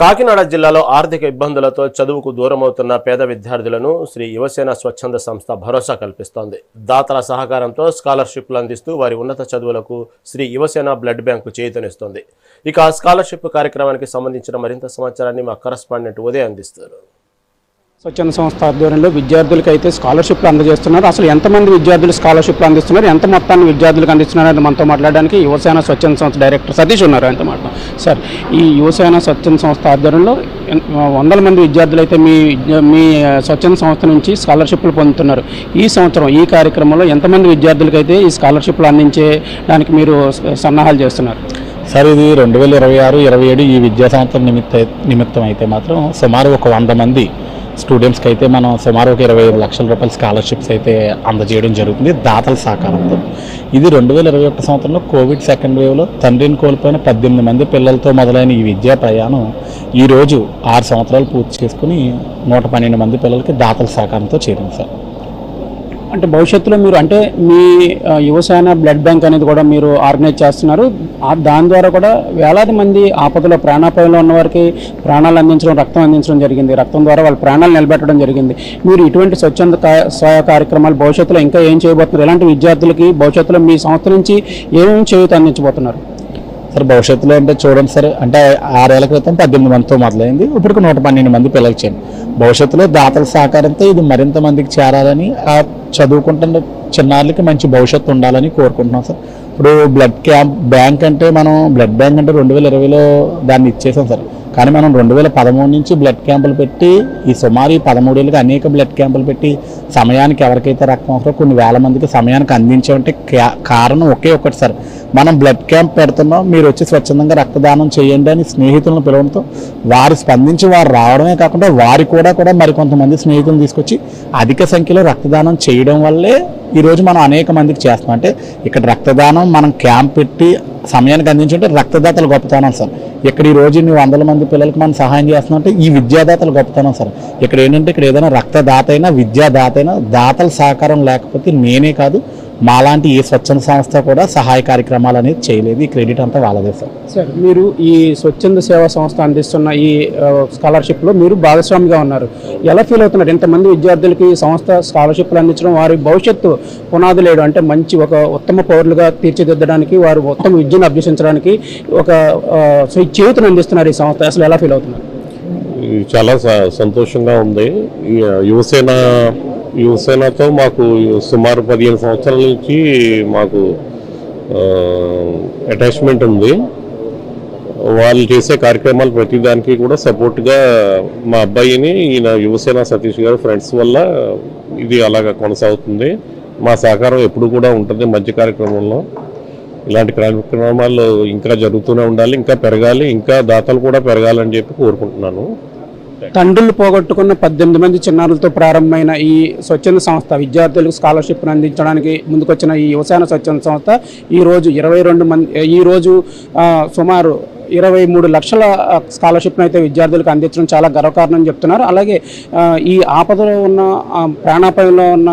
కాకినాడ జిల్లాలో ఆర్థిక ఇబ్బందులతో చదువుకు దూరమవుతున్న పేద విద్యార్థులను శ్రీ యువసేన స్వచ్ఛంద సంస్థ భరోసా కల్పిస్తోంది. దాతల సహకారంతో స్కాలర్షిప్లు అందిస్తూ వారి ఉన్నత చదువులకు శ్రీ యువసేన బ్లడ్ బ్యాంకు చేయూతనిస్తోంది. ఇక స్కాలర్షిప్ కార్యక్రమానికి సంబంధించిన మరింత సమాచారాన్ని మా కరెస్పాండెంట్ ఉదయ్ అందిస్తారు. స్వచ్ఛంద సంస్థ ఆధ్వర్యంలో విద్యార్థులకు అయితే స్కాలర్షిప్లు అందజేస్తున్నారు. అసలు ఎంతమంది విద్యార్థులు స్కాలర్షిప్లు అందిస్తున్నారు, ఎంత మొత్తాన్ని విద్యార్థులకు అందిస్తున్నారని మనతో మాట్లాడడానికి యువసేన స్వచ్ఛంద సంస్థ డైరెక్టర్ సతీష్ ఉన్నారు. ఎంత మాట సార్, ఈ యువసేన స్వచ్ఛంద సంస్థ ఆధ్వర్యంలో వందల మంది విద్యార్థులు అయితే మీ స్వచ్ఛంద సంస్థ నుంచి స్కాలర్షిప్లు పొందుతున్నారు. ఈ సంవత్సరం ఈ కార్యక్రమంలో ఎంతమంది విద్యార్థులకు అయితే ఈ స్కాలర్షిప్లు అందించడానికి మీరు సన్నాహాలు చేస్తున్నారు? సార్, ఇది 2026-27 ఈ విద్యా సంవత్సరం నిమిత్తం అయితే మాత్రం సుమారు ఒక 100 మంది స్టూడెంట్స్కి అయితే మనం సుమారు ఒక 25 లక్షల రూపాయల స్కాలర్షిప్స్ అయితే అందజేయడం జరుగుతుంది దాతల సహకారంతో. ఇది 2021 సంవత్సరంలో కోవిడ్ సెకండ్ వేవ్లో తండ్రిని కోల్పోయిన 18 మంది పిల్లలతో మొదలైన ఈ విద్యా ప్రయాణం ఈరోజు 6 సంవత్సరాలు పూర్తి చేసుకుని 112 మంది పిల్లలకి దాతల సహకారంతో చేరింది సార్. అంటే భవిష్యత్తులో మీరు అంటే మీ యువసేన బ్లడ్ బ్యాంక్ అనేది కూడా మీరు ఆర్గనైజ్ చేస్తున్నారు. దాని ద్వారా కూడా వేలాది మంది ఆపదలో ప్రాణాపాయంలో ఉన్న వారికి ప్రాణాలు అందించడం, రక్తం అందించడం జరిగింది. రక్తం ద్వారా వాళ్ళ ప్రాణాలు నిలబెట్టడం జరిగింది. మీరు ఇటువంటి స్వచ్ఛంద సహాయ కార్యక్రమాలు భవిష్యత్తులో ఇంకా ఏం చేయబోతున్నారు? ఇలాంటి విద్యార్థులకి భవిష్యత్తులో మీ సంస్థ నుంచి ఏమేమి చేయూత అందించబోతున్నారు? సార్, భవిష్యత్తులో అంటే చూడండి సార్, అంటే 6 ఏళ్ల క్రితం 18 మందితో మొదలైంది, ఇప్పుడు 112 మంది పిల్లలకి చేయండి. భవిష్యత్తులో దాతల సహకారంతో ఇది మరింత మందికి చేరాలని, ఆ చదువుకుంటున్న చిన్నారులకి మంచి భవిష్యత్తు ఉండాలని కోరుకుంటున్నాం సార్. ఇప్పుడు బ్లడ్ బ్యాంక్ అంటే మనం బ్లడ్ బ్యాంక్ అంటే 2020లో దాన్ని ఇచ్చేసాం సార్. కానీ మనం 2013 నుంచి బ్లడ్ క్యాంపులు పెట్టి ఈ సుమారు 13 ఏళ్ళకి అనేక బ్లడ్ క్యాంపులు పెట్టి సమయానికి ఎవరికైతే రక్తం అవసరం కొన్ని వేల మందికి సమయానికి అందించామంటే కారణం ఒకే ఒకటి సార్. మనం బ్లడ్ క్యాంప్ పెడుతున్నాం, మీరు వచ్చి స్వచ్ఛందంగా రక్తదానం చేయండి అని స్నేహితులను పిలవడంతో వారు స్పందించి వారు రావడమే కాకుండా వారి కూడా మరికొంతమంది స్నేహితులను తీసుకొచ్చి అధిక సంఖ్యలో రక్తదానం చేయడం వల్లే ఈరోజు మనం అనేక మందికి చేస్తున్నాం. అంటే ఇక్కడ రక్తదానం మనం క్యాంప్ పెట్టి సమయానికి అందించుంటే రక్తదాతలు గొప్పతనం సార్. ఇక్కడ ఈరోజు ఇన్ని 100 మంది పిల్లలకి మనం సహాయం చేస్తున్నాం అంటే ఈ విద్యాదాతలు గొప్పతనం సార్. ఇక్కడ ఏంటంటే ఇక్కడ ఏదైనా రక్తదాత అయినా విద్యాదాత అయినా దాతల సహకారం లేకపోతే నేనే కాదు మాలాంటి ఏ స్వచ్ఛంద సంస్థ కూడా సహాయ కార్యక్రమాలు అనేది చేయలేదు. ఈ క్రెడిట్ అంతా వాళ్ళదే సార్. సార్, మీరు ఈ స్వచ్ఛంద సేవా సంస్థ అందిస్తున్న ఈ స్కాలర్షిప్లో మీరు భాగస్వామిగా ఉన్నారు. ఎలా ఫీల్ అవుతున్నారు? ఎంతమంది విద్యార్థులకి ఈ సంస్థ స్కాలర్షిప్లు అందించడం వారి భవిష్యత్తు పునాదులేడు అంటే మంచి ఒక ఉత్తమ పౌరులుగా తీర్చిదిద్దడానికి, వారు ఉత్తమ విద్యను అభ్యసించడానికి ఒక చేయూతను అందిస్తున్నారు ఈ సంస్థ. అసలు ఎలా ఫీల్ అవుతున్నారు? చాలా సంతోషంగా ఉంది. యువసేనతో మాకు సుమారు 15 సంవత్సరాల నుంచి మాకు అటాచ్మెంట్ ఉంది. వాళ్ళు చేసే కార్యక్రమాలు ప్రతిదానికి కూడా సపోర్ట్గా మా అబ్బాయిని ఈయన యువసేన సతీష్ గారు ఫ్రెండ్స్ వల్ల ఇది అలాగా కొనసాగుతుంది. మా సహకారం ఎప్పుడు కూడా ఉంటుంది. మంచి కార్యక్రమంలో ఇలాంటి కార్యక్రమాలు ఇంకా జరుగుతూనే ఉండాలి, ఇంకా పెరగాలి, ఇంకా దాతలు కూడా పెరగాలని చెప్పి కోరుకుంటున్నాను. తండ్రులు పోగొట్టుకున్న 18 మంది చిన్నారులతో ప్రారంభమైన ఈ స్వచ్ఛంద సంస్థ విద్యార్థులకు స్కాలర్షిప్ను అందించడానికి ముందుకొచ్చిన ఈ యువసేన స్వచ్ఛంద సంస్థ ఈరోజు సుమారు 23 లక్షల స్కాలర్షిప్ను అయితే విద్యార్థులకు అందించడం చాలా గర్వకారణం చెప్తున్నారు. అలాగే ఈ ఆపదలో ఉన్న ప్రాణాపాయంలో ఉన్న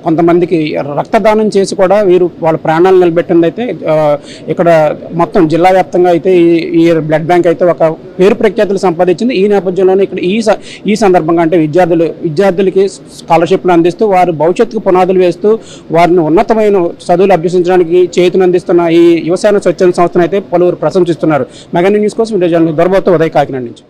కొంతమందికి రక్తదానం చేసి కూడా వీరు వాళ్ళ ప్రాణాలు నిలబెట్టింది అయితే ఇక్కడ మొత్తం జిల్లా వ్యాప్తంగా అయితే ఈ బ్లడ్ బ్యాంక్ అయితే ఒక పేరు ప్రఖ్యాతులు సంపాదించింది. ఈ నేపథ్యంలోనే ఇక్కడ ఈ సందర్భంగా అంటే విద్యార్థులకి స్కాలర్షిప్లు అందిస్తూ వారి భవిష్యత్తుకు పునాదులు వేస్తూ వారిని ఉన్నతమైన చదువులు అభ్యసించడానికి చేతులు అందిస్తున్న ఈ యువసేన స్వచ్ఛంద సంస్థను అయితే పలువురు ప్రశంసిస్తున్నారు. మెగా న్యూస్ కోసం దొరబోతు ఉదయ్, కాకినాడ నుంచి.